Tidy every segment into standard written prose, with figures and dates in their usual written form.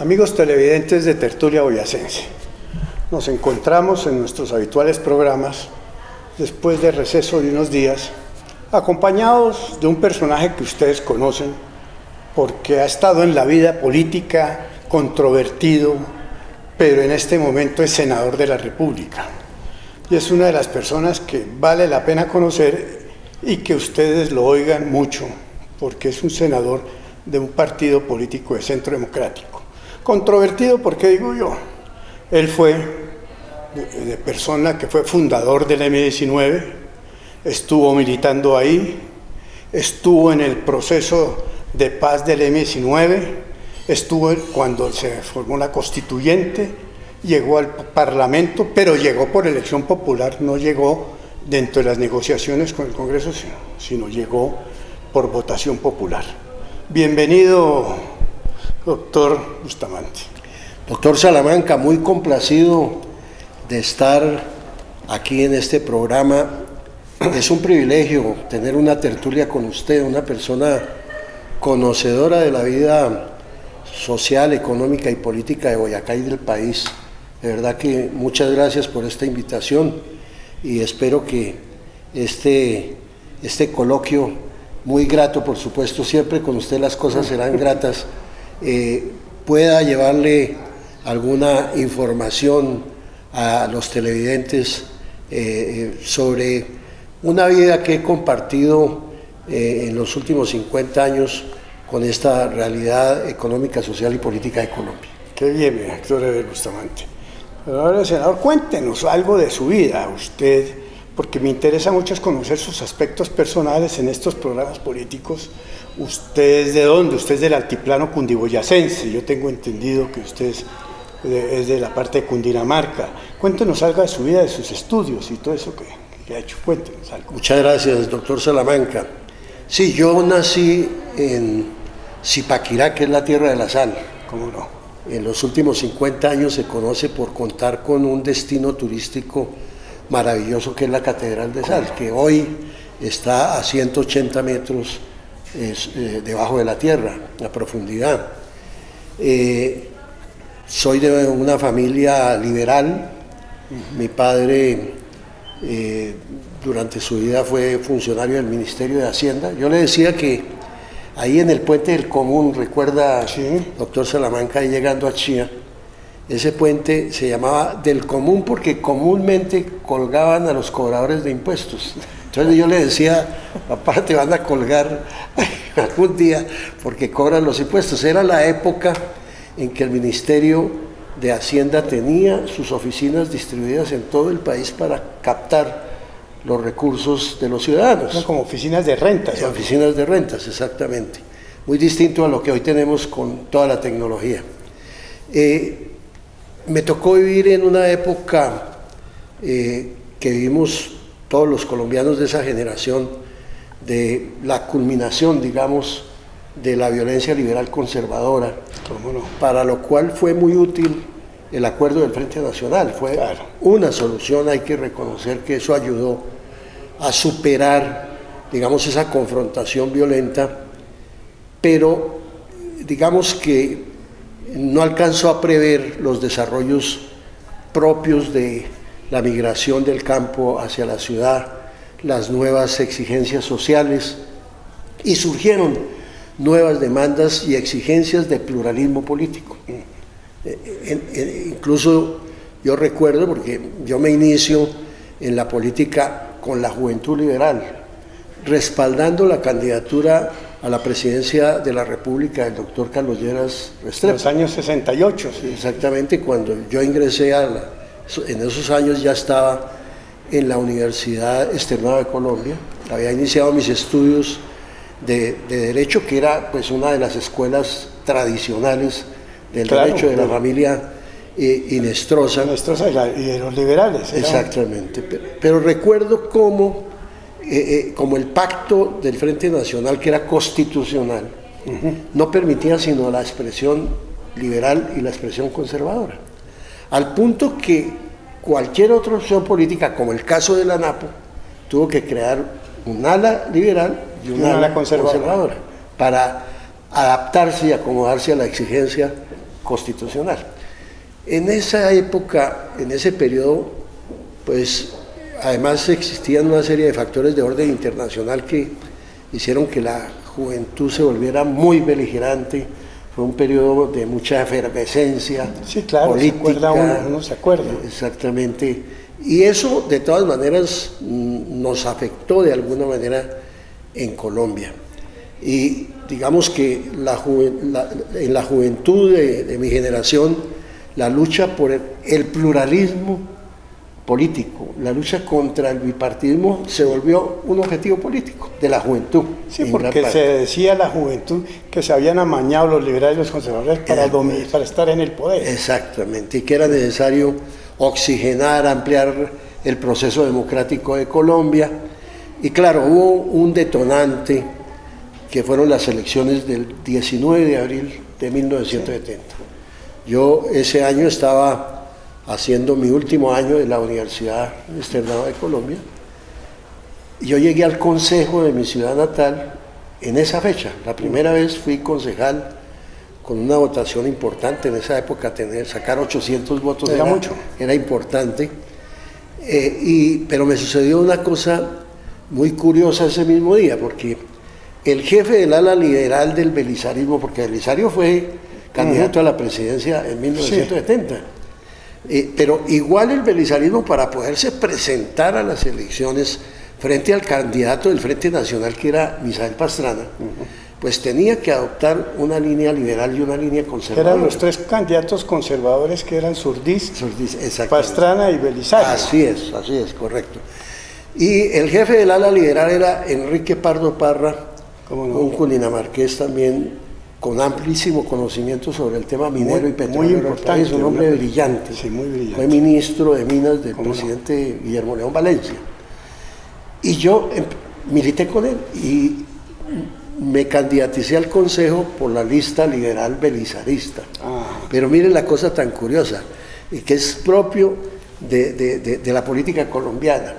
Amigos televidentes de Tertulia Boyacense, nos encontramos en nuestros habituales programas después de receso de unos días, acompañados de un personaje que ustedes conocen porque ha estado en la vida política, controvertido, pero en este momento es senador de la República. Y es una de las personas que vale la pena conocer y que ustedes lo oigan mucho, porque es un senador de un partido político de Centro Democrático. Controvertido, ¿por qué digo yo? Él fue de persona que fue fundador del M-19, estuvo militando ahí, estuvo en el proceso de paz del M-19, estuvo cuando se formó la constituyente, llegó al Parlamento, pero llegó por elección popular, no llegó dentro de las negociaciones con el Congreso, sino llegó por votación popular. Bienvenido, doctor Bustamante. Doctor Salamanca, muy complacido de estar aquí en este programa. Es un privilegio tener una tertulia con usted, una persona conocedora de la vida social, económica y política de Boyacá y del país. De verdad que muchas gracias por esta invitación y espero que este coloquio, muy grato por supuesto, siempre con usted las cosas serán gratas, pueda llevarle alguna información a los televidentes sobre una vida que he compartido en los últimos 50 años con esta realidad económica, social y política de Colombia. Qué bien, doctor Bustamante. Pero ahora, senador, cuéntenos algo de su vida, usted, porque me interesa mucho conocer sus aspectos personales en estos programas políticos. ¿Usted es de dónde? Usted es del altiplano cundiboyacense, yo tengo entendido que usted es de la parte de Cundinamarca. Cuéntenos algo de su vida, de sus estudios y todo eso que ha hecho, cuéntenos algo. Muchas gracias, doctor Salamanca. Sí, yo nací en Zipaquirá, que es la tierra de la sal. ¿Cómo no? En los últimos 50 años se conoce por contar con un destino turístico maravilloso que es la Catedral de Sal, que hoy está a 180 metros debajo de la tierra, a profundidad. Soy de una familia liberal. Mi padre durante su vida fue funcionario del Ministerio de Hacienda. Yo le decía que ahí en el Puente del Común, recuerda, sí, doctor Salamanca, ahí llegando a Chía, ese puente se llamaba del Común porque comúnmente colgaban a los cobradores de impuestos. Entonces yo le decía, papá, te van a colgar algún día porque cobran los impuestos. Era la época en que el Ministerio de Hacienda tenía sus oficinas distribuidas en todo el país para captar los recursos de los ciudadanos. Son como oficinas de rentas. Oficinas de rentas, exactamente. Muy distinto a lo que hoy tenemos con toda la tecnología. Me tocó vivir en una época que vivimos todos los colombianos de esa generación, de la culminación, digamos, de la violencia liberal conservadora, para lo cual fue muy útil el acuerdo del Frente Nacional. Fue una solución, hay que reconocer que eso ayudó a superar, digamos, esa confrontación violenta, pero digamos que no alcanzó a prever los desarrollos propios de la migración del campo hacia la ciudad, las nuevas exigencias sociales, y surgieron nuevas demandas y exigencias de pluralismo político. Incluso yo recuerdo, porque yo me inicio en la política con la Juventud Liberal, respaldando la candidatura a la presidencia de la República del doctor Carlos Lleras Restrepo. En los años 68. Sí. Exactamente, cuando yo ingresé en esos años ya estaba en la Universidad Externada de Colombia, había iniciado mis estudios de Derecho, que era pues una de las escuelas tradicionales del derecho de la familia Inestrosa. Inestrosa y de los liberales. Exactamente, pero recuerdo como el pacto del Frente Nacional, que era constitucional, no permitía sino la expresión liberal y la expresión conservadora, al punto que cualquier otra opción política, como el caso de la ANAPO, tuvo que crear un ala liberal y una ala conservadora para adaptarse y acomodarse a la exigencia constitucional. En esa época, en ese periodo, pues además existían una serie de factores de orden internacional que hicieron que la juventud se volviera muy beligerante. Fue un periodo de mucha efervescencia sí, claro, política. Uno se acuerda. Exactamente. Y eso, de todas maneras, nos afectó de alguna manera en Colombia. Y digamos que en la juventud de mi generación, la lucha por el pluralismo político, la lucha contra el bipartidismo se volvió un objetivo político de la juventud. Sí, porque se decía la juventud que se habían amañado los liberales y los conservadores para estar en el poder. Exactamente, y que era necesario oxigenar, ampliar el proceso democrático de Colombia. Y claro, hubo un detonante que fueron las elecciones del 19 de abril de 1970. Sí. Yo ese año estaba haciendo mi último año de la Universidad Externado de Colombia. Yo llegué al consejo de mi ciudad natal en esa fecha. La primera vez fui concejal con una votación importante. En esa época sacar 800 votos era mucho. Era importante. Pero me sucedió una cosa muy curiosa ese mismo día, porque el jefe del ala liberal del belisarismo, porque Belisario fue candidato a la presidencia en 1970, sí. Pero igual el belisarismo, para poderse presentar a las elecciones frente al candidato del Frente Nacional, que era Misael Pastrana, pues tenía que adoptar una línea liberal y una línea conservadora. Eran los tres candidatos conservadores que eran Surdís, Pastrana y Belisario. Así es, correcto. Y el jefe del ala liberal era Enrique Pardo Parra, un cundinamarqués también con amplísimo conocimiento sobre el tema minero y petrolero. Muy importante. Es un hombre brillante. Sí, muy brillante. Fue ministro de Minas del presidente Guillermo León Valencia. Y yo milité con él y me candidaticé al consejo por la lista liberal belisarista. Pero miren la cosa tan curiosa, y que es propio de la política colombiana.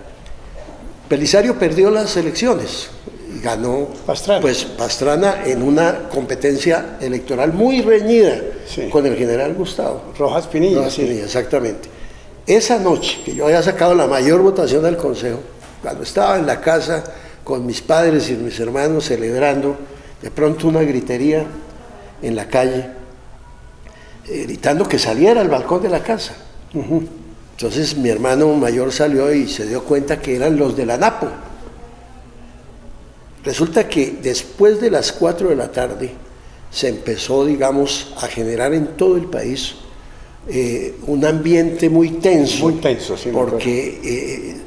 Belisario perdió las elecciones y ganó Pastrana en una competencia electoral muy reñida, sí, con el general Gustavo Rojas Pinilla. Sí. Exactamente. Esa noche que yo había sacado la mayor votación del consejo, cuando estaba en la casa con mis padres y mis hermanos celebrando, de pronto una gritería en la calle, gritando que saliera al balcón de la casa. Entonces mi hermano mayor salió y se dio cuenta que eran los de la Napo. Resulta que después de las 4 de la tarde se empezó, digamos, a generar en todo el país un ambiente muy tenso. Muy tenso, sí. Porque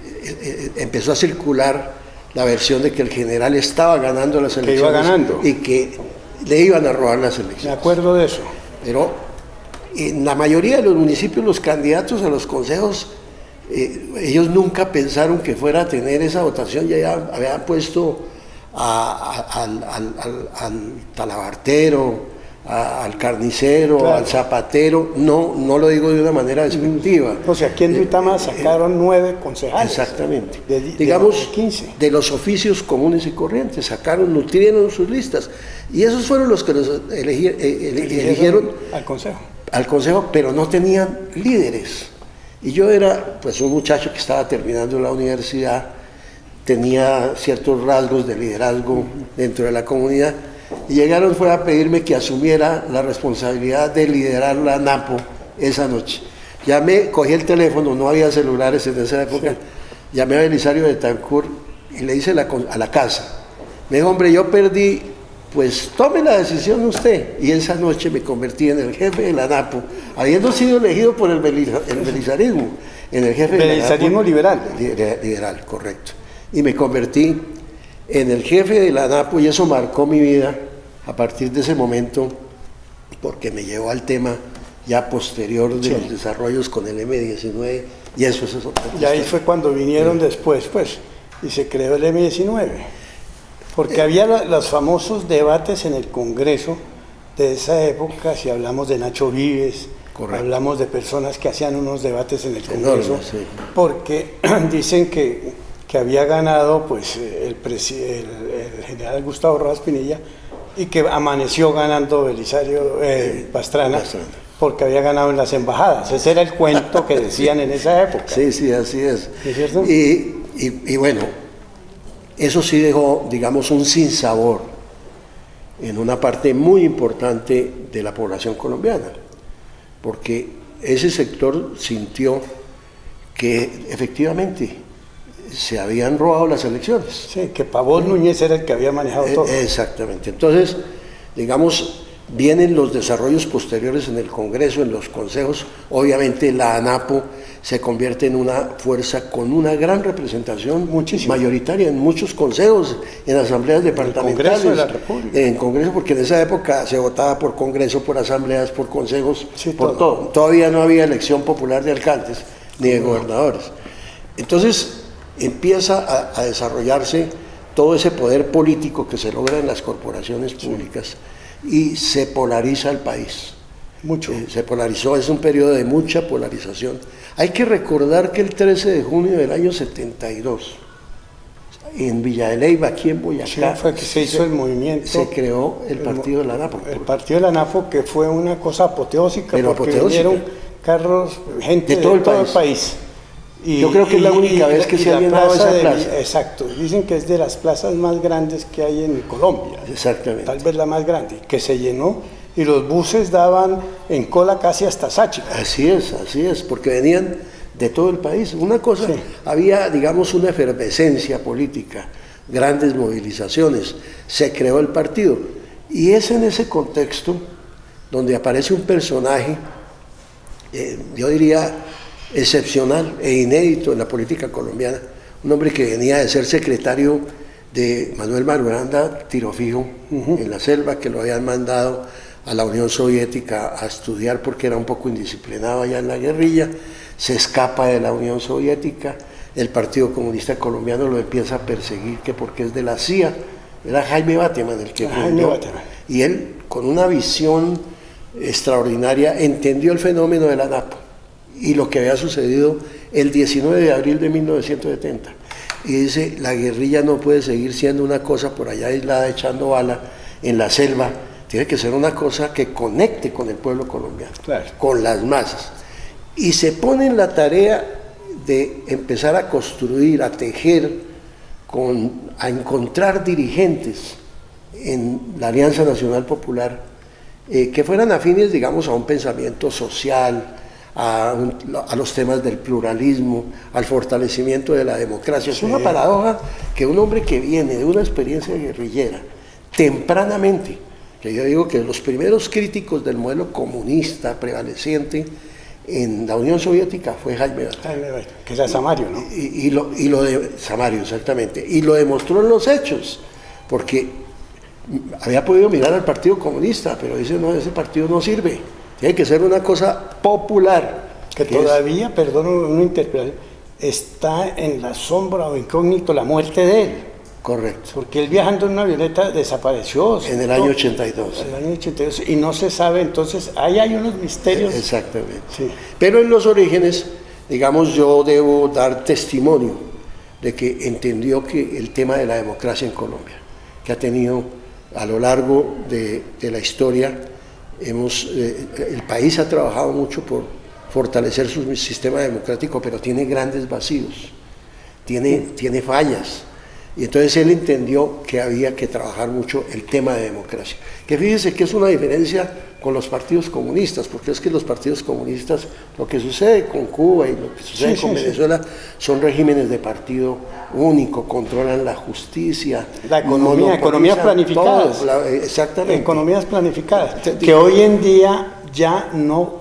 empezó a circular la versión de que el general estaba ganando las elecciones. Que iba ganando. Y que le iban a robar las elecciones. Me acuerdo de eso. Pero en la mayoría de los municipios, los candidatos a los consejos, ellos nunca pensaron que fuera a tener esa votación. Ya habían puesto al talabartero, al carnicero, claro, al zapatero. No lo digo de una manera despectiva. O sea, aquí en Duitama sacaron 9 concejales. Exactamente. Digamos, 15. De los oficios comunes y corrientes, nutrieron sus listas. Y esos fueron los que los eligieron al consejo, pero no tenían líderes. Y yo era pues un muchacho que estaba terminando la universidad, tenía ciertos rasgos de liderazgo dentro de la comunidad, y fue a pedirme que asumiera la responsabilidad de liderar la NAPO esa noche. Cogí el teléfono, no había celulares en esa época, sí, llamé a Belisario de Tancur y le hice a la casa. Me dijo, hombre, yo perdí, pues tome la decisión usted. Y esa noche me convertí en el jefe de la NAPO, habiendo sido elegido por el belisarismo, en el jefe de la NAPO. Belisarismo liberal. Liberal, correcto. Y me convertí en el jefe de la NAPO, y eso marcó mi vida a partir de ese momento, porque me llevó al tema ya posterior de los desarrollos con el M-19, y eso es otra cosa. Y ahí fue cuando vinieron después, pues, y se creó el M-19. Porque había los famosos debates en el Congreso de esa época, si hablamos de Nacho Vives, correcto, hablamos de personas que hacían unos debates en el Congreso, enorme, sí, porque dicen que había ganado pues el general Gustavo Rojas Pinilla, y que amaneció ganando Belisario Pastrana. porque había ganado en las embajadas. Ese era el cuento que decían en esa época. Sí, sí, así es. ¿Es cierto? Y bueno, eso sí dejó, digamos, un sinsabor en una parte muy importante de la población colombiana, porque ese sector sintió que efectivamente se habían robado las elecciones. Sí, que Pavón Núñez era el que había manejado todo. Exactamente. Entonces, digamos, vienen los desarrollos posteriores en el Congreso, en los consejos. Obviamente la ANAPO se convierte en una fuerza con una gran representación mayoritaria en muchos consejos, en asambleas departamentales. En el Congreso de la República. En Congreso, porque en esa época se votaba por Congreso, por asambleas, por consejos, sí, por todo. Todavía no había elección popular de alcaldes ni de gobernadores. Entonces empieza a desarrollarse todo ese poder político que se logra en las corporaciones públicas y se polariza el país. Mucho. Se polarizó, es un periodo de mucha polarización. Hay que recordar que el 13 de junio del año 72, en Villa de Leyva, aquí en Boyacá, fue que se hizo el movimiento. Se creó el partido de la ANAPO. El partido de la ANAPO, que fue una cosa apoteósica, pero porque apoteósica. vinieron carros, gente de todo el país. Y, yo creo que es la única vez que se ha llenado esa plaza. Exacto, dicen que es de las plazas más grandes que hay en Colombia. Exactamente. Tal vez la más grande, que se llenó y los buses daban en cola casi hasta Sáchica. Así es, porque venían de todo el país. Una cosa, había, digamos, una efervescencia política, grandes movilizaciones, se creó el partido. Y es en ese contexto donde aparece un personaje, yo diría, excepcional e inédito en la política colombiana, un hombre que venía de ser secretario de Manuel Marulanda Tirofijo en la selva, que lo habían mandado a la Unión Soviética a estudiar porque era un poco indisciplinado allá en la guerrilla, se escapa de la Unión Soviética, el Partido Comunista Colombiano lo empieza a perseguir, que porque es de la CIA, era Jaime Bateman el que fundó, y él con una visión extraordinaria entendió el fenómeno de la ANAPO y lo que había sucedido el 19 de abril de 1970. Y dice, la guerrilla no puede seguir siendo una cosa por allá aislada echando bala en la selva, tiene que ser una cosa que conecte con el pueblo colombiano, con las masas. Y se pone en la tarea de empezar a construir, a tejer, a encontrar dirigentes en la Alianza Nacional Popular que fueran afines, digamos, a un pensamiento social, a los temas del pluralismo, al fortalecimiento de la democracia. Es una paradoja que un hombre que viene de una experiencia guerrillera, tempranamente, que yo digo que los primeros críticos del modelo comunista prevaleciente en la Unión Soviética fue Jaime Bateman, que era Samario, ¿no? Y lo de Samario, exactamente, y lo demostró en los hechos, porque había podido mirar al Partido Comunista, pero dice, no, ese partido no sirve, tiene que ser una cosa popular. Que todavía, perdón una interpretación, está en la sombra o incógnito la muerte de él. Correcto. Porque él viajando en una avioneta desapareció. En el año 82. En el año 82. Y no se sabe, entonces, ahí hay unos misterios. Exactamente. Sí. Pero en los orígenes, digamos, yo debo dar testimonio de que entendió que el tema de la democracia en Colombia, que ha tenido a lo largo de la historia, el país ha trabajado mucho por fortalecer su sistema democrático, pero tiene grandes vacíos, tiene fallas. Y entonces él entendió que había que trabajar mucho el tema de democracia. Que fíjese que es una diferencia con los partidos comunistas, porque es que los partidos comunistas, lo que sucede con Cuba y lo que sucede con Venezuela, son regímenes de partido único, controlan la justicia, la economías planificadas. Todo, exactamente. Economías planificadas, que hoy en día ya no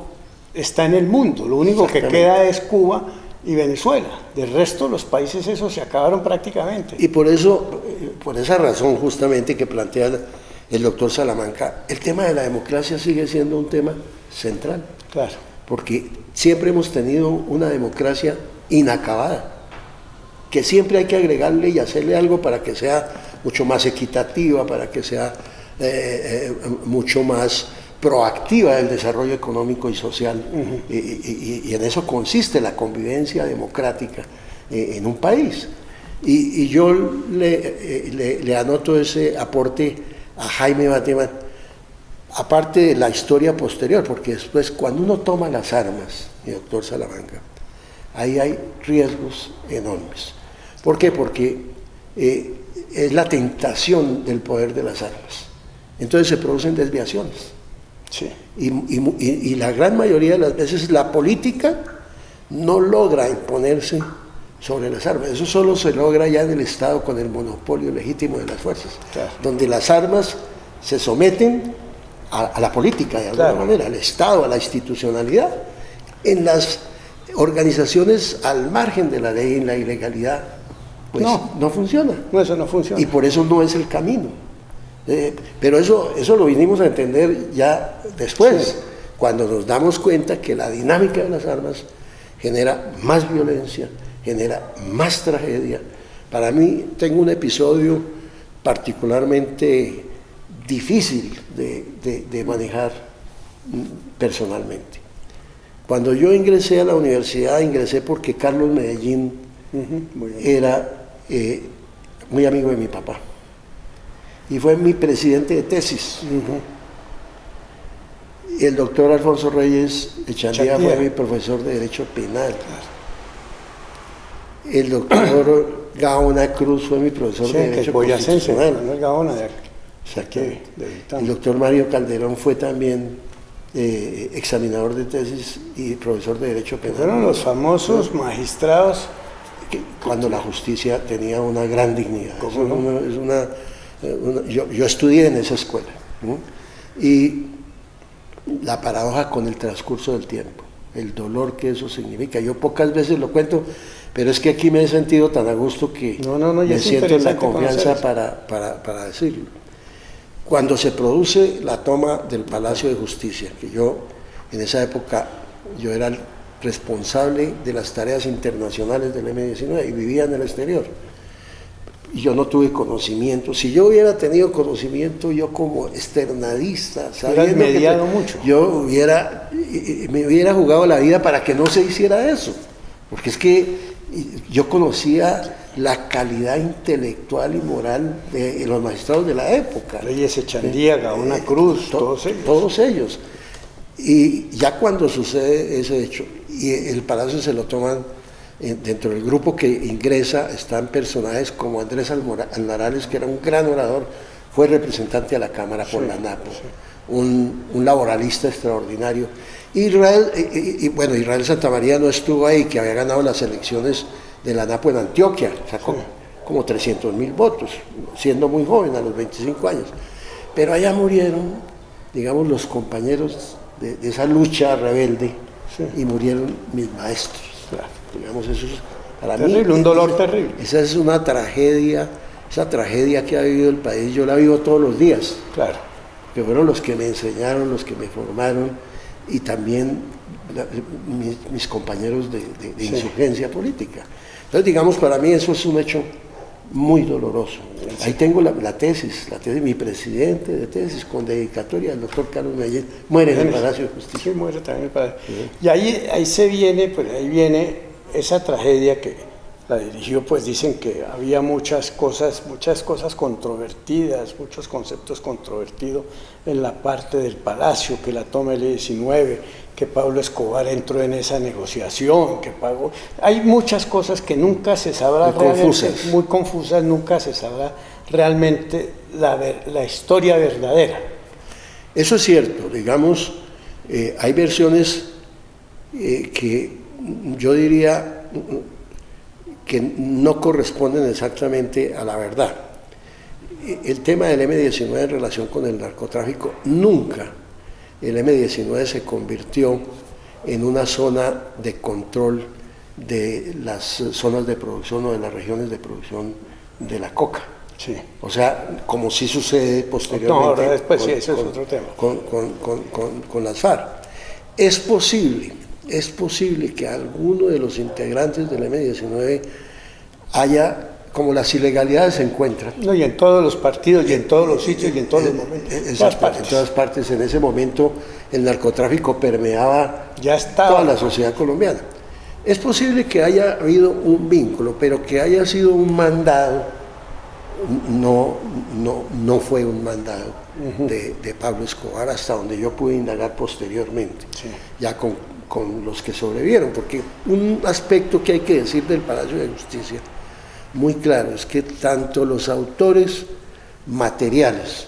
está en el mundo, lo único que queda es Cuba y Venezuela. Del resto, los países esos se acabaron prácticamente. Y por eso, por esa razón justamente que plantea el doctor Salamanca, el tema de la democracia sigue siendo un tema central. Claro. Porque siempre hemos tenido una democracia inacabada, que siempre hay que agregarle y hacerle algo para que sea mucho más equitativa, para que sea mucho más proactiva del desarrollo económico y social, y en eso consiste la convivencia democrática en un país. Y yo le anoto ese aporte a Jaime Bateman, aparte de la historia posterior, porque después cuando uno toma las armas, mi doctor Salamanca, ahí hay riesgos enormes. ¿Por qué? Porque es la tentación del poder de las armas. Entonces se producen desviaciones. Sí. Y la gran mayoría de las veces la política no logra imponerse sobre las armas. Eso solo se logra ya en el Estado con el monopolio legítimo de las fuerzas, claro, donde las armas se someten a la política, de alguna manera, al Estado, a la institucionalidad. En las organizaciones al margen de la ley, en la ilegalidad, pues no funciona. No, eso no funciona. Y por eso no es el camino. Pero eso lo vinimos a entender ya después, sí, cuando nos damos cuenta que la dinámica de las armas genera más violencia, genera más tragedia. Para mí, tengo un episodio particularmente difícil de manejar personalmente. Cuando yo ingresé a la universidad, ingresé porque Carlos Medellín era muy amigo de mi papá y fue mi presidente de tesis. Y el doctor Alfonso Reyes Echandía fue mi profesor de Derecho Penal. El doctor Gaona Cruz fue mi profesor de Derecho Constitucional. Gaona el doctor Mario Calderón fue también examinador de tesis y profesor de Derecho Penal. Fueron los famosos magistrados cuando la justicia tenía una gran dignidad. Yo estudié en esa escuela, ¿no? Y la paradoja con el transcurso del tiempo, el dolor que eso significa. Yo pocas veces lo cuento, pero es que aquí me he sentido tan a gusto que me siento en la confianza para decirlo. Cuando se produce la toma del Palacio de Justicia, que yo en esa época yo era el responsable de las tareas internacionales del M-19 y vivía en el exterior, y yo no tuve conocimiento. Si yo hubiera tenido conocimiento, yo como externadista, mediado mucho, yo me hubiera jugado la vida para que no se hiciera eso, porque es que yo conocía la calidad intelectual y moral de los magistrados de la época. Reyes Echandía, Gaona Cruz, todos ellos. Y ya cuando sucede ese hecho, y el palacio se lo toman, dentro del grupo que ingresa están personajes como Andrés Almarales, que era un gran orador, fue representante a la Cámara por la ANAPO, un laboralista extraordinario. Israel Santamaría no estuvo ahí, que había ganado las elecciones de la ANAPO en Antioquia, sacó como 300.000 votos, siendo muy joven, a los 25 años. Pero allá murieron, digamos, los compañeros de esa lucha rebelde, y murieron mis maestros. Digamos, eso es para terrible, mí, un dolor terrible. Esa es una tragedia, esa tragedia que ha vivido el país, yo la vivo todos los días. Claro. Que fueron los que me enseñaron, los que me formaron, y también mis compañeros de insurgencia política. Entonces, digamos, para mí eso es un hecho muy doloroso. Ahí tengo la tesis, mi presidente de tesis, con dedicatoria al doctor Carlos Medellín, muere en el Palacio de Justicia. Sí, muere también el Palacio. Y ahí viene esa tragedia que la dirigió, pues dicen que había muchas cosas controvertidas, muchos conceptos controvertidos en la parte del Palacio, que la toma el 19, que Pablo Escobar entró en esa negociación, que pagó. Hay muchas cosas que nunca se sabrá muy confusas, nunca se sabrá realmente la historia verdadera. Eso es cierto, digamos, hay versiones que yo diría que no corresponden exactamente a la verdad. El tema del M-19 en relación con el narcotráfico, nunca el M-19 se convirtió en una zona de control de las zonas de producción o de las regiones de producción de la coca. Sí. O sea, como sí sucede posteriormente ahora después, eso es otro tema. Con las FARC. Es posible que alguno de los integrantes del M-19 haya, como las ilegalidades se encuentran. No, y en todos los partidos, y en todos los sitios, y en todos los momentos. En todas partes. En ese momento el narcotráfico permeaba toda la sociedad colombiana. Es posible que haya habido un vínculo, pero que haya sido un mandado no fue un mandado de Pablo Escobar, hasta donde yo pude indagar posteriormente, ya con los que sobrevivieron, porque un aspecto que hay que decir del Palacio de Justicia muy claro es que tanto los autores materiales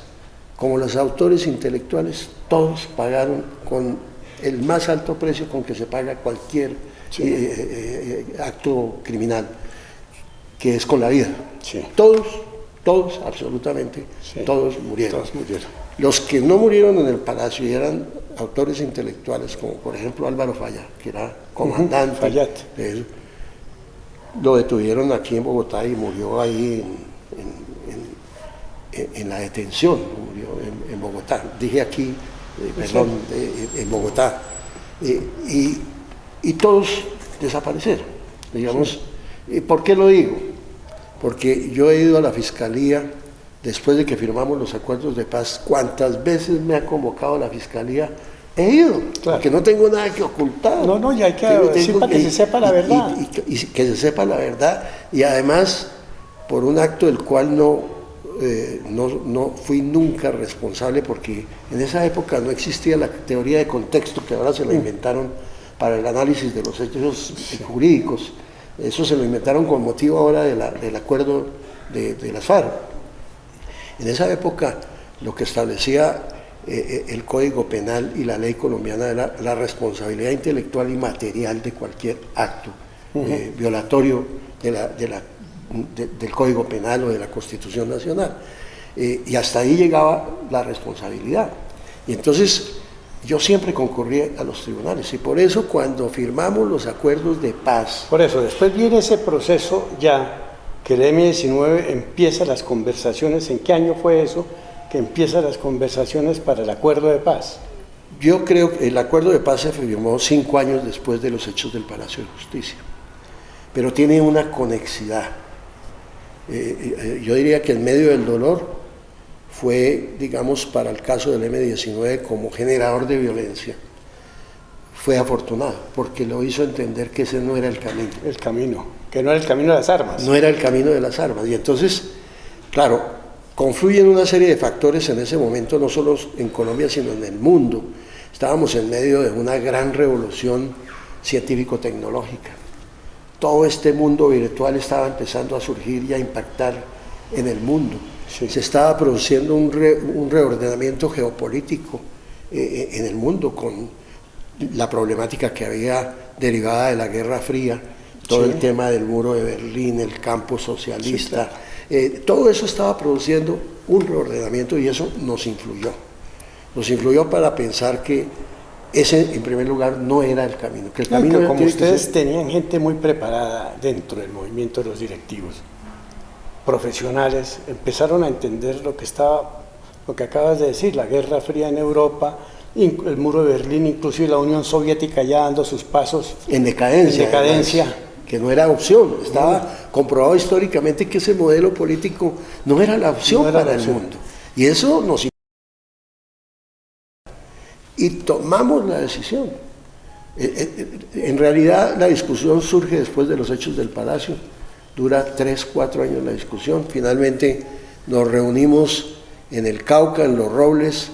como los autores intelectuales, todos pagaron con el más alto precio con que se paga cualquier acto criminal, que es con la vida. Todos, absolutamente, todos murieron. Los que no murieron en el Palacio y eran autores intelectuales, como por ejemplo Álvaro Falla, que era comandante de eso, lo detuvieron aquí en Bogotá y murió ahí en la detención, murió en Bogotá. Dije aquí, en Bogotá. Y todos desaparecieron, digamos. ¿Por qué lo digo? Porque yo he ido a la Fiscalía después de que firmamos los acuerdos de paz. ¿Cuántas veces me ha convocado la Fiscalía? He ido, porque no tengo nada que ocultar. No, ya hay que decir para que se sepa la verdad. Y que se sepa la verdad, y además por un acto del cual no fui nunca responsable, porque en esa época no existía la teoría de contexto, que ahora se la inventaron para el análisis de los hechos jurídicos. Eso se lo inventaron con motivo ahora del acuerdo de las FARC. En esa época lo que establecía el Código Penal y la ley colombiana era la responsabilidad intelectual y material de cualquier acto violatorio del Código Penal o de la Constitución Nacional. Y hasta ahí llegaba la responsabilidad. Y entonces yo siempre concurría a los tribunales, y por eso cuando firmamos los acuerdos de paz... Por eso, después viene ese proceso ya, que el M-19 empieza las conversaciones. ¿En qué año fue eso que empieza las conversaciones para el acuerdo de paz? Yo creo que el acuerdo de paz se firmó 5 años después de los hechos del Palacio de Justicia, pero tiene una conexidad. Yo diría que en medio del dolor fue, digamos, para el caso del M-19 como generador de violencia, fue afortunado, porque lo hizo entender que ese no era el camino. El camino, que no era el camino de las armas. No era el camino de las armas. Y entonces, claro, confluyen una serie de factores en ese momento, no solo en Colombia, sino en el mundo. Estábamos en medio de una gran revolución científico-tecnológica. Todo este mundo virtual estaba empezando a surgir y a impactar en el mundo. Se estaba produciendo un reordenamiento geopolítico en el mundo, con la problemática que había derivada de la Guerra Fría, todo el tema del muro de Berlín, el campo socialista, todo eso estaba produciendo un reordenamiento, y eso nos influyó para pensar que ese, en primer lugar, no era el camino. Que el camino que como ustedes tenían gente muy preparada dentro del movimiento de los directivos, profesionales, empezaron a entender lo que acabas de decir, la Guerra Fría en Europa, el muro de Berlín, inclusive la Unión Soviética ya dando sus pasos en decadencia. Además, que no era opción. Estaba comprobado históricamente que ese modelo político no era la opción para el mundo. Y eso nos... Y tomamos la decisión. En realidad la discusión surge después de los hechos del Palacio. Dura 3-4 años la discusión. Finalmente nos reunimos en el Cauca, en Los Robles,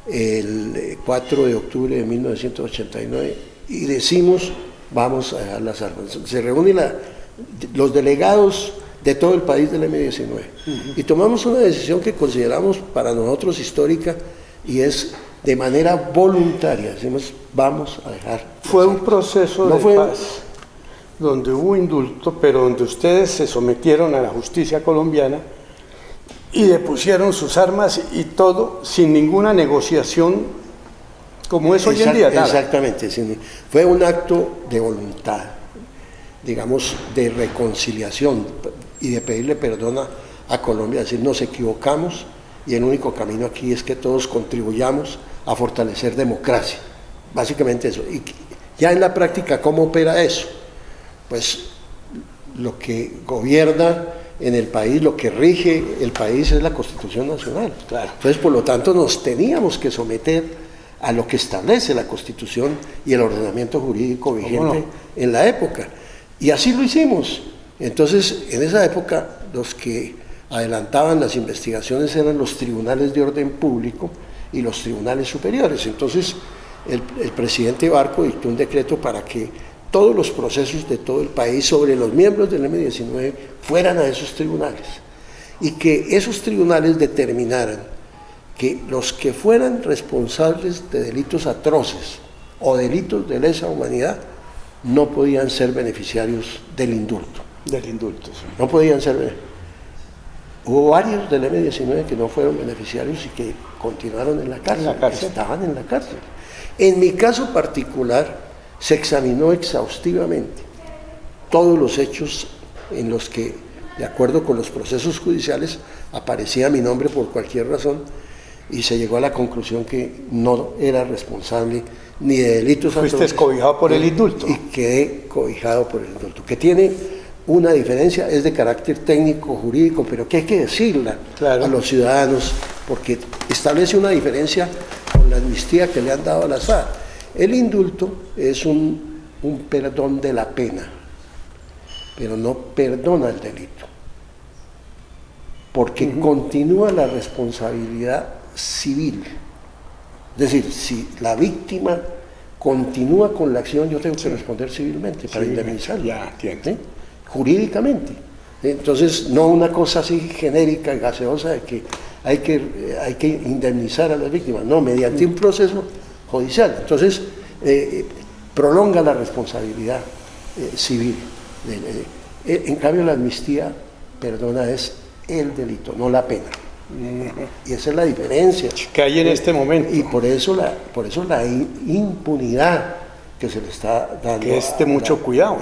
el 4 de octubre de 1989, y decimos: vamos a dejar las armas. Se reúnen los delegados de todo el país del M-19 y tomamos una decisión que consideramos para nosotros histórica, y es de manera voluntaria. Decimos: vamos a dejar. Fue un proceso de paz donde hubo indulto, pero donde ustedes se sometieron a la justicia colombiana y depusieron sus armas y todo sin ninguna negociación, como es hoy en día. Exactamente, fue un acto de voluntad, digamos, de reconciliación y de pedirle perdón a Colombia, decir: nos equivocamos y el único camino aquí es que todos contribuyamos a fortalecer democracia. Básicamente eso. Y ya en la práctica, ¿cómo opera eso? Pues lo que gobierna en el país, lo que rige el país, es la Constitución Nacional. Claro. Entonces, por lo tanto, nos teníamos que someter a lo que establece la Constitución y el ordenamiento jurídico vigente en la época. Y así lo hicimos. Entonces, en esa época, los que adelantaban las investigaciones eran los tribunales de orden público y los tribunales superiores. Entonces, el presidente Barco dictó un decreto para que todos los procesos de todo el país sobre los miembros del M-19 fueran a esos tribunales y que esos tribunales determinaran que los que fueran responsables de delitos atroces o delitos de lesa humanidad no podían ser beneficiarios del indulto. Del indulto, sí. No podían ser. Hubo varios del M-19 que no fueron beneficiarios y que continuaron en la cárcel. Estaban en la cárcel. En mi caso particular, se examinó exhaustivamente todos los hechos en los que, de acuerdo con los procesos judiciales, aparecía mi nombre por cualquier razón y se llegó a la conclusión que no era responsable ni de delitos atroces. Fuiste cobijado por el indulto. Y quedé cobijado por el indulto, que tiene una diferencia, es de carácter técnico, jurídico, pero que hay que decirla a los ciudadanos, porque establece una diferencia con la amnistía que le han dado al Assad. El indulto es un perdón de la pena, pero no perdona el delito, porque continúa la responsabilidad civil. Es decir, si la víctima continúa con la acción, yo tengo que responder civilmente para indemnizarla. Ya, entiendo. ¿Sí? Jurídicamente. Entonces, no una cosa así genérica, gaseosa, de que hay que indemnizar a las víctimas, no, mediante un proceso judicial. Entonces, prolonga la responsabilidad civil. En cambio, la amnistía perdona es el delito, no la pena. Y esa es la diferencia que hay en este momento. Y por eso la impunidad que se le está dando. Que es de mucho cuidado.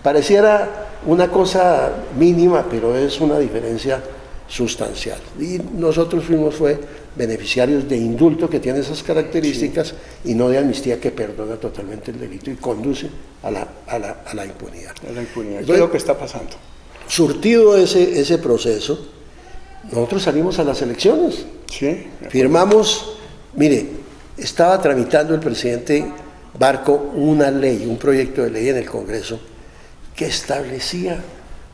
Pareciera una cosa mínima, pero es una diferencia sustancial. Y nosotros fue beneficiarios de indulto que tiene esas características, sí, y no de amnistía que perdona totalmente el delito y conduce a la impunidad. A la impunidad. ¿Qué es lo que está pasando? Surtido ese proceso, nosotros salimos a las elecciones. Sí. Firmamos, mire, estaba tramitando el presidente Barco una ley, un proyecto de ley en el Congreso que establecía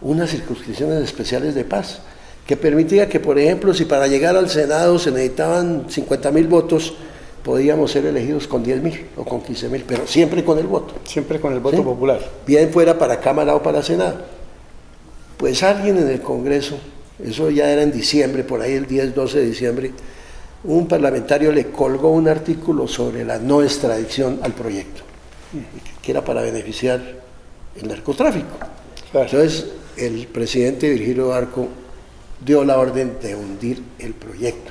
unas circunscripciones especiales de paz, que permitía que, por ejemplo, si para llegar al Senado se necesitaban 50.000 votos, podíamos ser elegidos con 10.000 o con 15.000, pero siempre con el voto. Siempre con el voto, ¿sí?, popular. Bien fuera para Cámara o para Senado. Pues alguien en el Congreso, eso ya era en diciembre, por ahí el 10-12 de diciembre, un parlamentario le colgó un artículo sobre la no extradición al proyecto, que era para beneficiar el narcotráfico. Claro. Entonces, el presidente Virgilio Barco dio la orden de hundir el proyecto.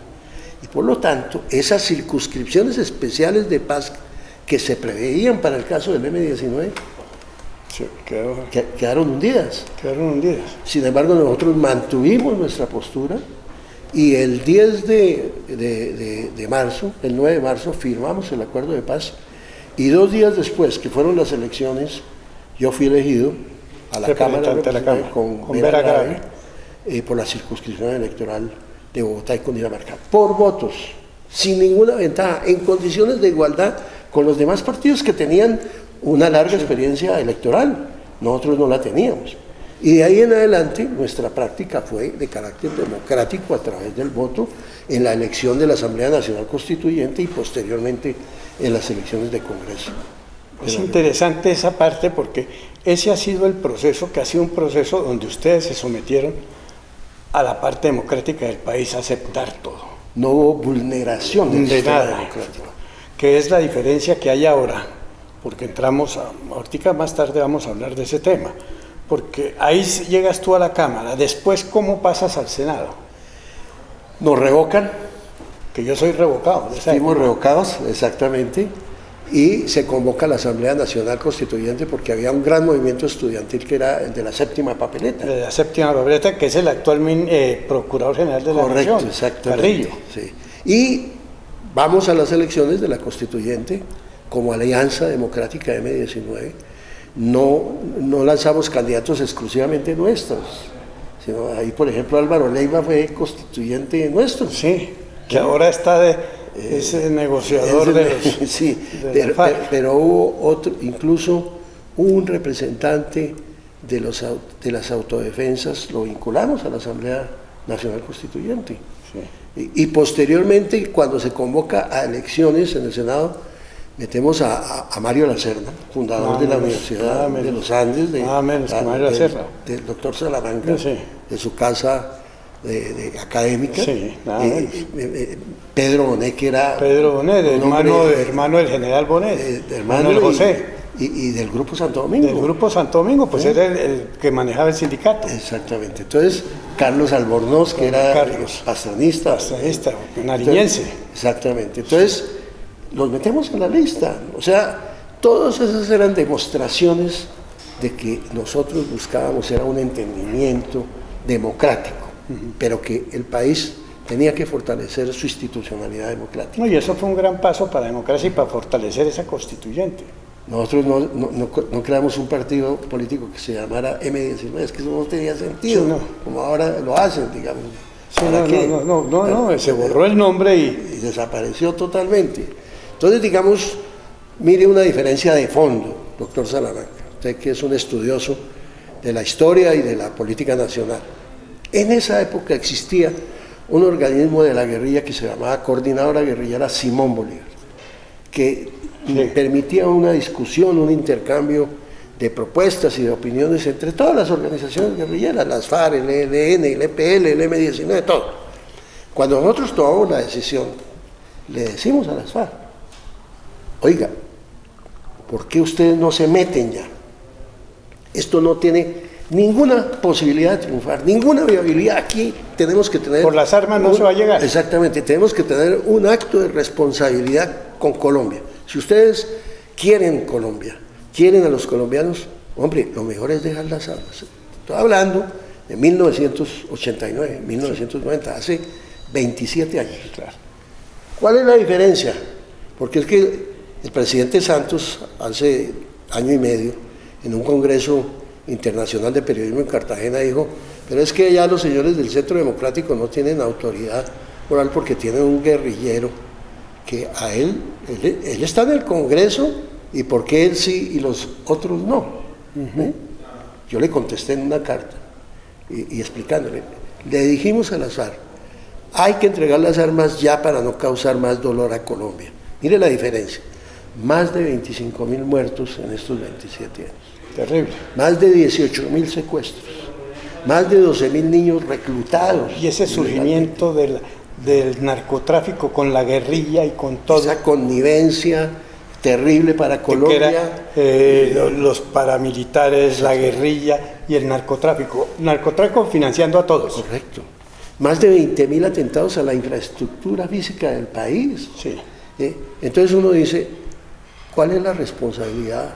Y por lo tanto, esas circunscripciones especiales de paz que se preveían para el caso del M-19 sí, quedaron hundidas. Quedaron hundidas. Sin embargo, nosotros mantuvimos nuestra postura y el 10 de marzo, el 9 de marzo, firmamos el acuerdo de paz y 2 días después, que fueron las elecciones, yo fui elegido a la Cámara con Vera Grave, por la circunscripción electoral de Bogotá y Cundinamarca, por votos, sin ninguna ventaja, en condiciones de igualdad con los demás partidos que tenían una larga experiencia electoral. Nosotros no la teníamos. Y de ahí en adelante nuestra práctica fue de carácter democrático a través del voto en la elección de la Asamblea Nacional Constituyente y posteriormente en las elecciones de Congreso. Es interesante esa parte porque ese ha sido el proceso, que ha sido un proceso donde ustedes se sometieron a la parte democrática del país, a aceptar todo. No hubo vulneración del sistema democrático. Que es la diferencia que hay ahora, porque entramos, ahorita más tarde vamos a hablar de ese tema, porque ahí llegas tú a la Cámara, después ¿cómo pasas al Senado? Nos revocan. Que yo soy revocado. Fuimos revocados, exactamente. Y se convoca a la Asamblea Nacional Constituyente porque había un gran movimiento estudiantil que era el de la séptima papeleta. De la séptima papeleta, que es el actual Procurador General de la Nación. Correcto, exactamente. Carrillo. Sí. Y vamos a las elecciones de la Constituyente como Alianza Democrática M-19. No lanzamos candidatos exclusivamente nuestros, sino ahí, por ejemplo, Álvaro Leiva fue constituyente nuestro. Sí, que ahora está ese negociador de los... Sí, pero hubo otro, incluso un representante de las autodefensas lo vinculamos a la Asamblea Nacional Constituyente. Sí. Y posteriormente, cuando se convoca a elecciones en el Senado, metemos a Mario Lacerda, fundador de la Universidad de los Andes, del doctor Salamanca, sí, de su casa de académica. Sí, Pedro Bonet, que era... Pedro Bonet, hermano del general Bonet, hermano de José. Y del Grupo Santo Domingo. Del Grupo Santo Domingo, pues era el que manejaba el sindicato. Exactamente. Entonces, Carlos Albornoz, que era pastranista, nariñense. Exactamente. Entonces, los metemos en la lista. O sea, todas esas eran demostraciones de que nosotros buscábamos era un entendimiento democrático, pero que el país tenía que fortalecer su institucionalidad democrática. No, y eso fue un gran paso para la democracia y para fortalecer esa constituyente. Nosotros no creamos un partido político que se llamara M19, es que eso no tenía sentido, sí, como ahora lo hacen, digamos. Sí, se borró el nombre y desapareció totalmente. Entonces, digamos, mire una diferencia de fondo, doctor Salamanca, usted que es un estudioso de la historia y de la política nacional. En esa época existía un organismo de la guerrilla que se llamaba Coordinadora Guerrillera Simón Bolívar, que permitía una discusión, un intercambio de propuestas y de opiniones entre todas las organizaciones guerrilleras, las FARC, el ELN, el EPL, el M19, todo. Cuando nosotros tomamos la decisión, le decimos a las FARC, oiga, ¿por qué ustedes no se meten ya? Esto no tiene ninguna posibilidad de triunfar, ninguna viabilidad. Aquí tenemos que tener... Por las armas no se va a llegar. Exactamente, tenemos que tener un acto de responsabilidad con Colombia. Si ustedes quieren Colombia, quieren a los colombianos, hombre, lo mejor es dejar las armas. Estoy hablando de 1989, 1990, hace 27 años. Claro. ¿Cuál es la diferencia? Porque es que el presidente Santos, hace año y medio, en un congreso internacional de periodismo en Cartagena, dijo, pero es que ya los señores del Centro Democrático no tienen autoridad moral porque tienen un guerrillero que a él está en el Congreso y por qué él sí y los otros no. Yo le contesté en una carta y explicándole, le dijimos a las FARC, hay que entregar las armas ya para no causar más dolor a Colombia. Mire la diferencia, más de 25.000 muertos en estos 27 años. Terrible. Más de 18.000 secuestros, más de 12.000 niños reclutados. Y ese surgimiento del narcotráfico con la guerrilla y con todo. Esa connivencia terrible para Colombia. Los paramilitares, la guerrilla y el narcotráfico. Narcotráfico financiando a todos. Correcto. Más de 20.000 atentados a la infraestructura física del país. Sí. Entonces uno dice, ¿cuál es la responsabilidad?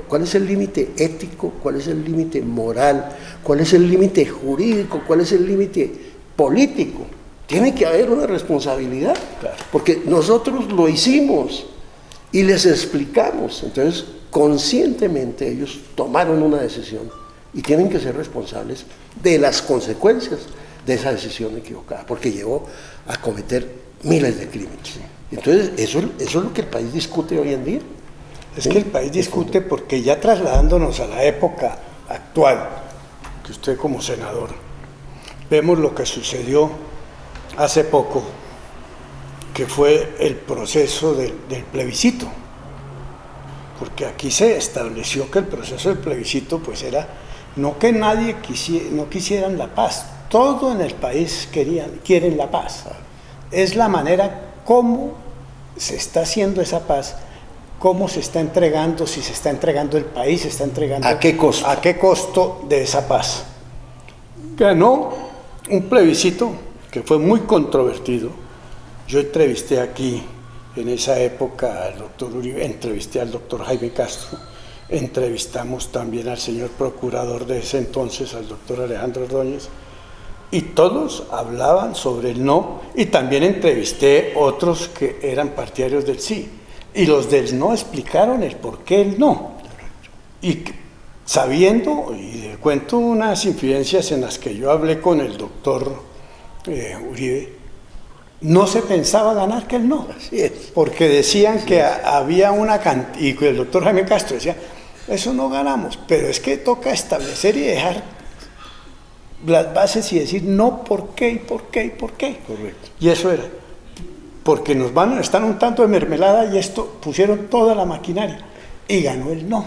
¿Cuál es el límite ético? ¿Cuál es el límite moral? ¿Cuál es el límite jurídico? ¿Cuál es el límite político? Tiene que haber una responsabilidad, claro, porque nosotros lo hicimos y les explicamos. Entonces, conscientemente ellos tomaron una decisión y tienen que ser responsables de las consecuencias de esa decisión equivocada, porque llevó a cometer miles de crímenes. Entonces, eso es lo que el país discute hoy en día. Es que el país discute porque ya trasladándonos a la época actual, que usted como senador, vemos lo que sucedió hace poco, que fue el proceso del plebiscito, porque aquí se estableció que el proceso del plebiscito pues era, no que nadie no quisieran la paz, todo en el país quieren la paz, es la manera como se está haciendo esa paz, cómo se está entregando, si se está entregando el país, se está entregando... ¿A qué costo? ¿A qué costo de esa paz? Ganó un plebiscito que fue muy controvertido. Yo entrevisté aquí, en esa época, al doctor Uribe, entrevisté al doctor Jaime Castro, entrevistamos también al señor procurador de ese entonces, al doctor Alejandro Ordóñez, y todos hablaban sobre el no, y también entrevisté otros que eran partidarios del sí. Y los del no explicaron el por qué el no. Y sabiendo, y le cuento unas infidencias en las que yo hablé con el doctor Uribe, no se pensaba ganar que el no. Así es. Porque decían que había una cantidad, y el doctor Jaime Castro decía, eso no ganamos, pero es que toca establecer y dejar las bases y decir no, por qué, y por qué, y por qué. Correcto. Y eso era, porque están un tanto de mermelada y esto pusieron toda la maquinaria y ganó el no.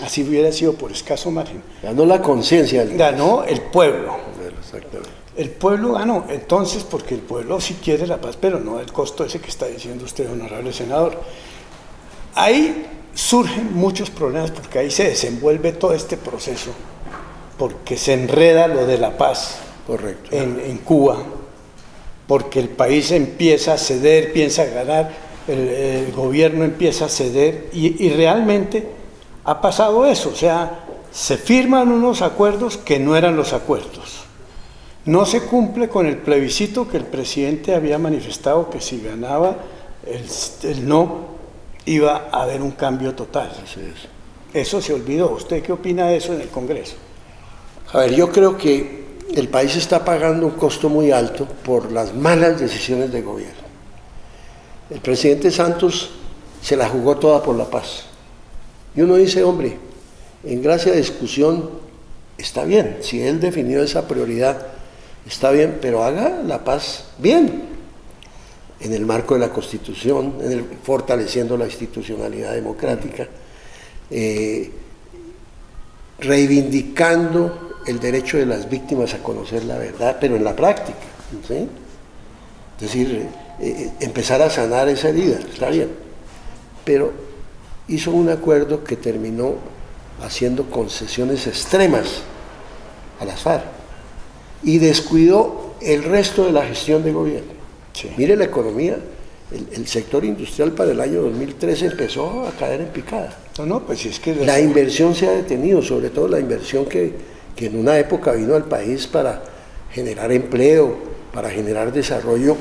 Así hubiera sido por escaso margen. Ganó la conciencia. Ganó el pueblo. Exactamente. El pueblo ganó, entonces, porque el pueblo sí quiere la paz, pero no el costo ese que está diciendo usted, honorable senador. Ahí surgen muchos problemas porque ahí se desenvuelve todo este proceso, porque se enreda lo de la paz. Correcto. En Cuba, porque el país empieza a ceder, piensa a ganar, el gobierno empieza a ceder y realmente ha pasado eso, o sea, se firman unos acuerdos que no eran los acuerdos. No se cumple con el plebiscito que el presidente había manifestado que si ganaba el no iba a haber un cambio total. Así es. Eso se olvidó. ¿Usted qué opina de eso en el Congreso? A ver, yo creo que el país está pagando un costo muy alto por las malas decisiones de gobierno. El presidente Santos se la jugó toda por la paz. Y uno dice, hombre, en gracia de discusión está bien, si él definió esa prioridad, está bien, pero haga la paz bien, en el marco de la Constitución, fortaleciendo la institucionalidad democrática, reivindicando el derecho de las víctimas a conocer la verdad, pero en la práctica, ¿sí? Es decir, empezar a sanar esa herida, está bien, pero hizo un acuerdo que terminó haciendo concesiones extremas a las FARC y descuidó el resto de la gestión de gobierno. Sí. Mire la economía, el sector industrial para el año 2013 empezó a caer en picada. No, pues es que la inversión se ha detenido, sobre todo la inversión que en una época vino al país para generar empleo, para generar desarrollo.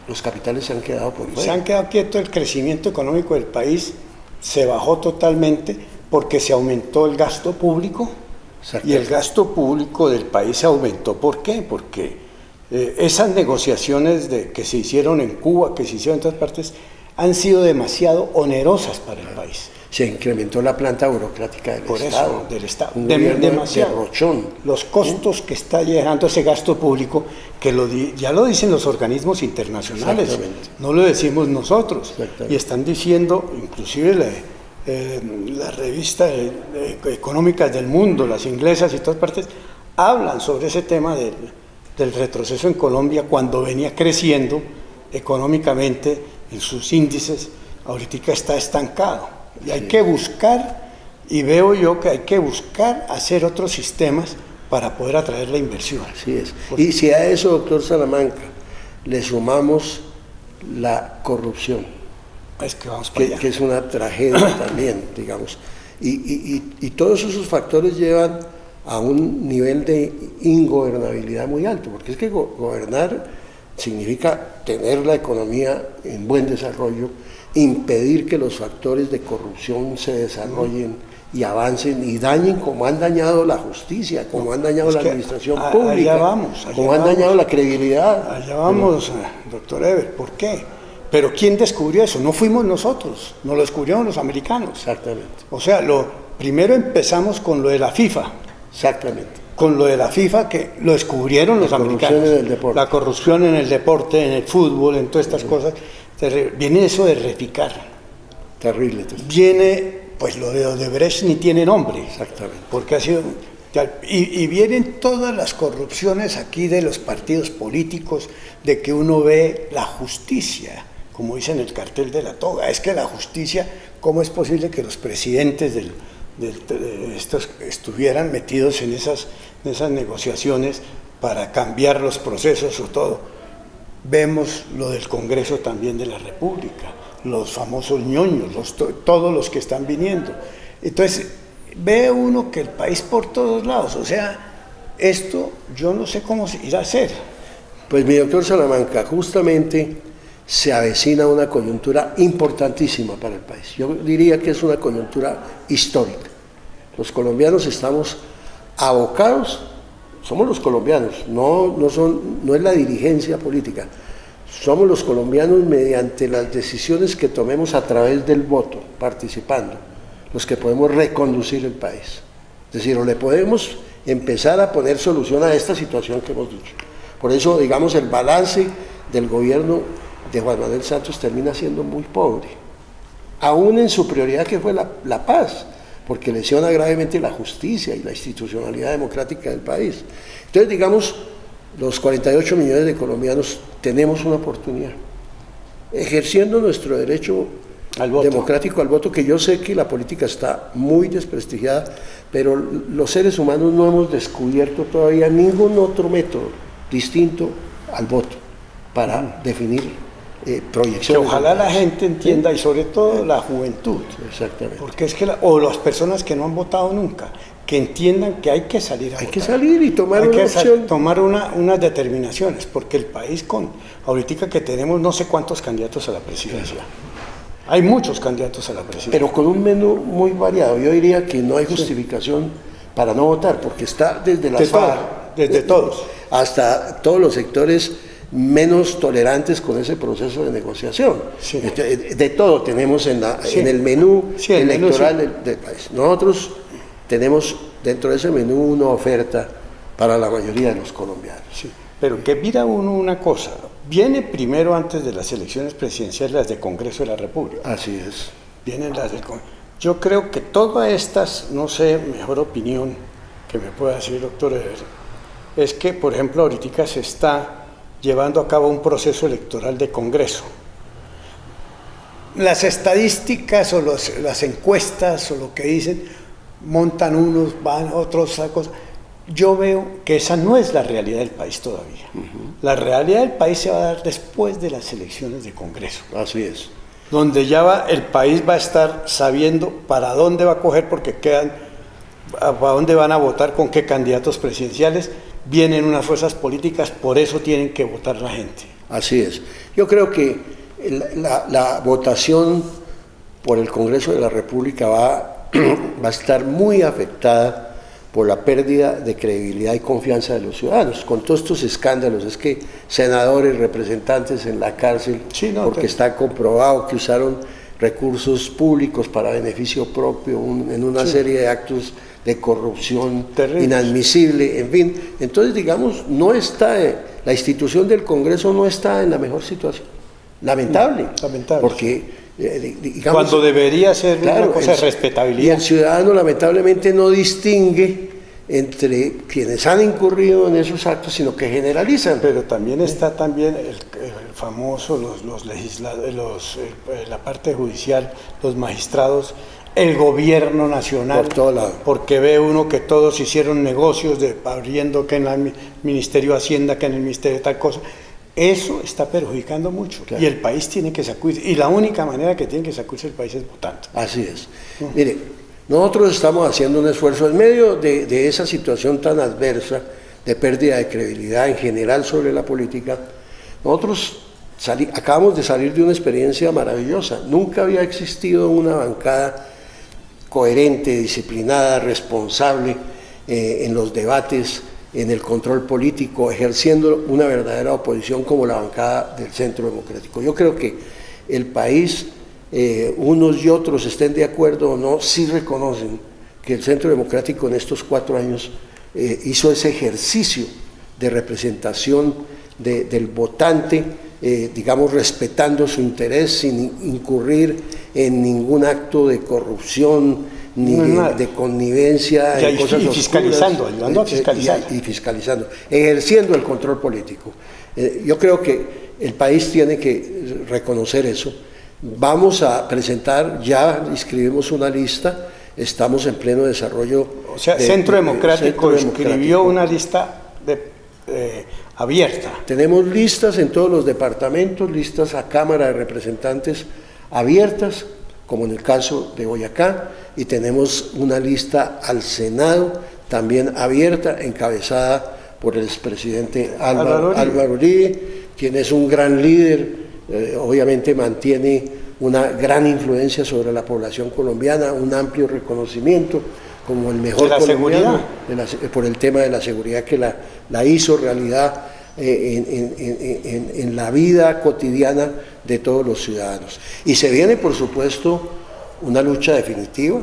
Los capitales se han quedado por fuera. Se han quedado quietos, el crecimiento económico del país se bajó totalmente porque se aumentó el gasto público y el gasto público del país se aumentó. ¿Por qué? Porque esas negociaciones que se hicieron en Cuba, que se hicieron en todas partes, han sido demasiado onerosas para el país. Se incrementó la planta burocrática del Estado. Eso, del Estado. Demasiado. Derrochón. Los costos que está llegando ese gasto público, que ya lo dicen los organismos internacionales, no lo decimos nosotros. Y están diciendo, inclusive las revistas económicas del mundo, las inglesas y todas partes, hablan sobre ese tema del retroceso en Colombia cuando venía creciendo económicamente en sus índices, ahorita está estancado. Y hay que buscar, y veo yo que hay que buscar hacer otros sistemas para poder atraer la inversión. Así es. Y si a eso, doctor Salamanca, le sumamos la corrupción, es que vamos para allá. Que es una tragedia también, digamos. Y todos esos factores llevan a un nivel de ingobernabilidad muy alto, porque es que gobernar significa tener la economía en buen desarrollo, impedir que los factores de corrupción se desarrollen y avancen y dañen como han dañado la justicia, como han dañado la administración pública, como han dañado la credibilidad. Allá vamos, doctor Eber, ¿por qué? Pero ¿quién descubrió eso? No fuimos nosotros, nos lo descubrieron los americanos. Exactamente. O sea, primero empezamos con lo de la FIFA. Exactamente. Con lo de la FIFA que lo descubrieron los americanos. La corrupción en el deporte, en el fútbol, en todas estas cosas. Viene eso de repicar. Terrible. Viene, pues lo de Odebrecht ni tiene nombre. Exactamente. Porque ha sido... Y vienen todas las corrupciones aquí de los partidos políticos, de que uno ve la justicia, como dicen el cartel de la toga. Es que la justicia, ¿cómo es posible que los presidentes de estos estuvieran metidos en esas negociaciones para cambiar los procesos o todo? Vemos lo del Congreso también de la República, los famosos ñoños, todos los que están viniendo. Entonces, ve uno que el país por todos lados, o sea, esto yo no sé cómo se irá a hacer. Pues mi doctor Salamanca, justamente se avecina una coyuntura importantísima para el país. Yo diría que es una coyuntura histórica. Los colombianos estamos abocados. Somos los colombianos, no es la dirigencia política, somos los colombianos mediante las decisiones que tomemos a través del voto, participando. los que podemos reconducir el país. Es decir, o le podemos empezar a poner solución a esta situación que hemos dicho. Por eso, digamos, el balance del gobierno de Juan Manuel Santos termina siendo muy pobre, aún en su prioridad que fue la paz, porque lesiona gravemente la justicia y la institucionalidad democrática del país. Entonces, digamos, los 48 millones de colombianos tenemos una oportunidad, ejerciendo nuestro derecho democrático al voto, que yo sé que la política está muy desprestigiada, pero los seres humanos no hemos descubierto todavía ningún otro método distinto al voto para definir proyecciones. Que ojalá la gente entienda, y sobre todo la juventud. Exactamente. Porque es que, o las personas que no han votado nunca, que entiendan que hay que salir a votar. Hay que salir y tomar una opción. Tomar unas determinaciones, porque el país ahorita que tenemos no sé cuántos candidatos a la presidencia. Hay muchos candidatos a la presidencia. Pero con un menú muy variado. Yo diría que no hay justificación para no votar, porque está desde las FARC, desde todos, hasta todos los sectores menos tolerantes con ese proceso de negociación. Sí. De todo tenemos en el menú electoral del país. Nosotros tenemos dentro de ese menú una oferta para la mayoría de los colombianos. Sí. Pero que mira uno una cosa, viene primero antes de las elecciones presidenciales las de Congreso de la República. Así es. Vienen las del Congreso. Yo creo que todas estas, no sé, mejor opinión que me pueda decir el doctor Eder, es que, por ejemplo, ahorita se está llevando a cabo un proceso electoral de Congreso. Las estadísticas o las encuestas o lo que dicen, montan unos, van otros, cosas. Yo veo que esa no es la realidad del país todavía. La realidad del país se va a dar después de las elecciones de Congreso. Así es. Donde ya el país va a estar sabiendo para dónde va a coger, porque para dónde van a votar, con qué candidatos presidenciales, vienen unas fuerzas políticas, por eso tienen que votar la gente. Así es. Yo creo que la votación por el Congreso de la República va a estar muy afectada por la pérdida de credibilidad y confianza de los ciudadanos, con todos estos escándalos. Es que senadores, representantes en la cárcel, porque está comprobado que usaron recursos públicos para beneficio propio en una serie de actos de corrupción inadmisible, en fin. Entonces, digamos, la institución del Congreso no está en la mejor situación. Lamentable. Porque digamos, cuando debería ser una cosa de respetabilidad. Y el ciudadano lamentablemente no distingue entre quienes han incurrido en esos actos, sino que generalizan. Pero también está el famoso, los legisladores, la parte judicial, los magistrados, el gobierno nacional, por todo lado. Porque ve uno que todos hicieron negocios abriendo que en el Ministerio de Hacienda, que en el Ministerio de tal cosa. Eso está perjudicando mucho, claro. Y el país tiene que sacudirse, y la única manera que tiene que sacudirse el país es votando. Así es. Mire, nosotros estamos haciendo un esfuerzo en medio de esa situación tan adversa, de pérdida de credibilidad en general sobre la política. Nosotros acabamos de salir de una experiencia maravillosa. Nunca había existido una bancada coherente, disciplinada, responsable en los debates, en el control político, ejerciendo una verdadera oposición como la bancada del Centro Democrático. Yo creo que el país, unos y otros estén de acuerdo o no, sí reconocen que el Centro Democrático en estos 4 años hizo ese ejercicio de representación del votante, digamos, respetando su interés sin incurrir en ningún acto de corrupción, ni de connivencia, y cosas fiscalizando, ayudando a fiscalizar. Y fiscalizando, ejerciendo el control político. Yo creo que el país tiene que reconocer eso. Vamos a presentar, ya inscribimos una lista, estamos en pleno desarrollo. O sea, Centro Democrático inscribió una lista abierta. Tenemos listas en todos los departamentos, listas a Cámara de Representantes abiertas, como en el caso de Boyacá, y tenemos una lista al Senado también abierta, encabezada por el expresidente Álvaro Uribe, quien es un gran líder, obviamente mantiene una gran influencia sobre la población colombiana, un amplio reconocimiento como el mejor colombiano por el tema de la seguridad, que la hizo realidad en la vida cotidiana de todos los ciudadanos. Y se viene, por supuesto, una lucha definitiva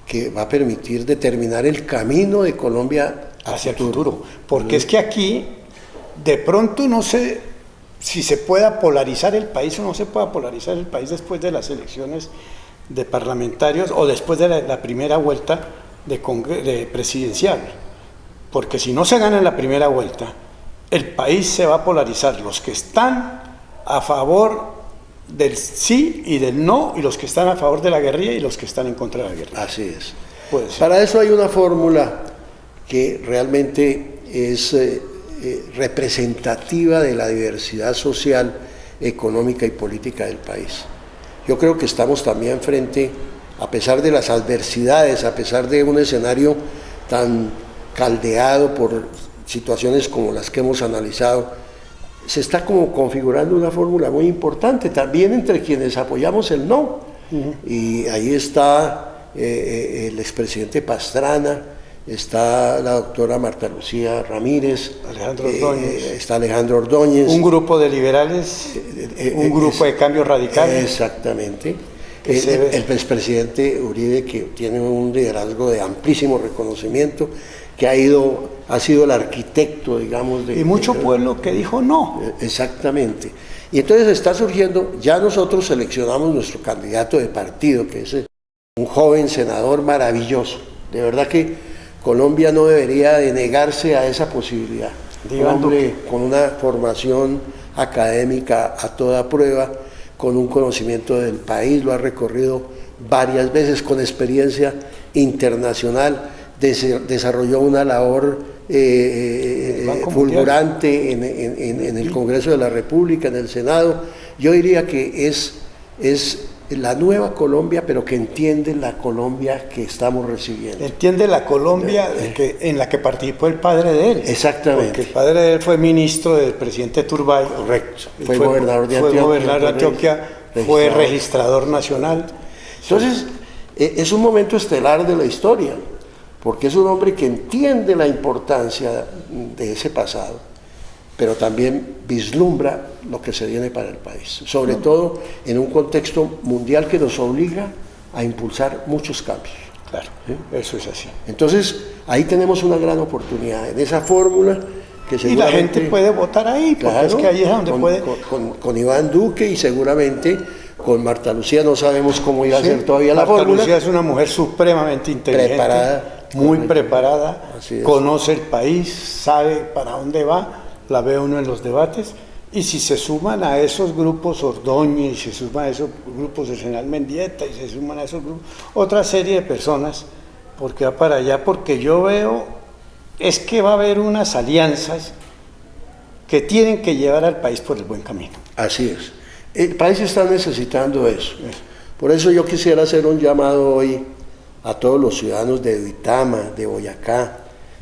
que va a permitir determinar el camino de Colombia hacia el futuro. Porque es que aquí, de pronto no sé si se pueda polarizar el país o no se pueda polarizar el país después de las elecciones de parlamentarios o después de la primera vuelta de presidencial. Porque si no se gana en la primera vuelta, el país se va a polarizar. Los que están a favor del sí y del no, y los que están a favor de la guerrilla y los que están en contra de la guerrilla. Así es. Puede ser. Para eso hay una fórmula que realmente es representativa de la diversidad social, económica y política del país. Yo creo que estamos también frente, a pesar de las adversidades, a pesar de un escenario tan caldeado por situaciones como las que hemos analizado, se está como configurando una fórmula muy importante también entre quienes apoyamos el no. Y ahí está el expresidente Pastrana, está la doctora Marta Lucía Ramírez, está Alejandro Ordóñez. Un grupo de liberales, un grupo de Cambio Radical. Exactamente. El expresidente Uribe, que tiene un liderazgo de amplísimo reconocimiento, que ha sido el arquitecto, digamos, y mucho pueblo que dijo no. Exactamente. Y entonces está surgiendo, ya nosotros seleccionamos nuestro candidato de partido, que es un joven senador maravilloso. De verdad que Colombia no debería de negarse a esa posibilidad. Un hombre con una formación académica a toda prueba, con un conocimiento del país, lo ha recorrido varias veces, con experiencia internacional, desarrolló una labor fulgurante en el Congreso de la República, en el Senado. Yo diría que es la nueva Colombia, pero que entiende la Colombia que estamos recibiendo. Entiende la Colombia en la que participó el padre de él. Exactamente. Porque el padre de él fue ministro del presidente Turbay. Correcto. Fue gobernador de Antioquia. Fue gobernador de Antioquia, fue registrador nacional. Entonces, es un momento estelar de la historia, porque es un hombre que entiende la importancia de ese pasado, pero también vislumbra lo que se viene para el país, sobre todo en un contexto mundial que nos obliga a impulsar muchos cambios. Claro, eso es así. Entonces, ahí tenemos una gran oportunidad, en esa fórmula que seguramente... Y la gente puede votar ahí, porque claro, es que ahí es donde puede... Con Iván Duque y seguramente con Marta Lucía no sabemos cómo iba a ser todavía la fórmula. Marta Lucía es una mujer supremamente inteligente, muy preparada, conoce el país, sabe para dónde va, la ve uno en los debates, y si se suman a esos grupos Ordóñez, y se suman a esos grupos de General Mendieta, y se suman a esos grupos, otra serie de personas, porque va para allá, porque yo veo, es que va a haber unas alianzas que tienen que llevar al país por el buen camino. Así es, el país está necesitando eso. Por eso yo quisiera hacer un llamado hoy a todos los ciudadanos de Duitama, de Boyacá,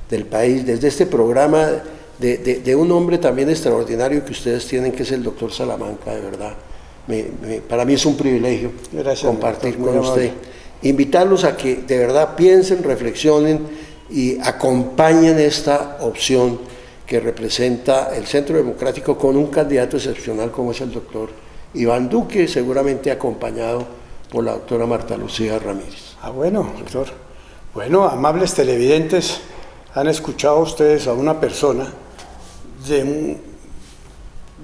del país, desde este programa de un hombre también extraordinario que ustedes tienen, que es el doctor Salamanca, de verdad. Para mí es un privilegio compartir con usted. Invitarlos a que de verdad piensen, reflexionen y acompañen esta opción que representa el Centro Democrático con un candidato excepcional como es el doctor Iván Duque, seguramente acompañado por la doctora Marta Lucía Ramírez. Bueno, doctor. Bueno, amables televidentes, han escuchado ustedes a una persona de un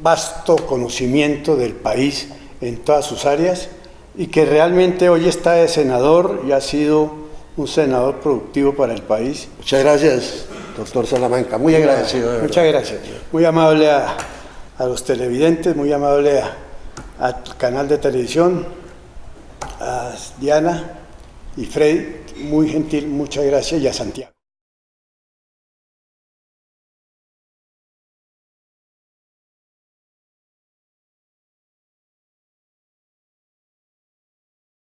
vasto conocimiento del país en todas sus áreas y que realmente hoy está de senador y ha sido un senador productivo para el país. Muchas gracias, doctor Salamanca, muy agradecido. Muchas gracias. Muy amable a los televidentes, muy amable al canal de televisión, a Diana y Freddy, muy gentil, muchas gracias, y a Santiago.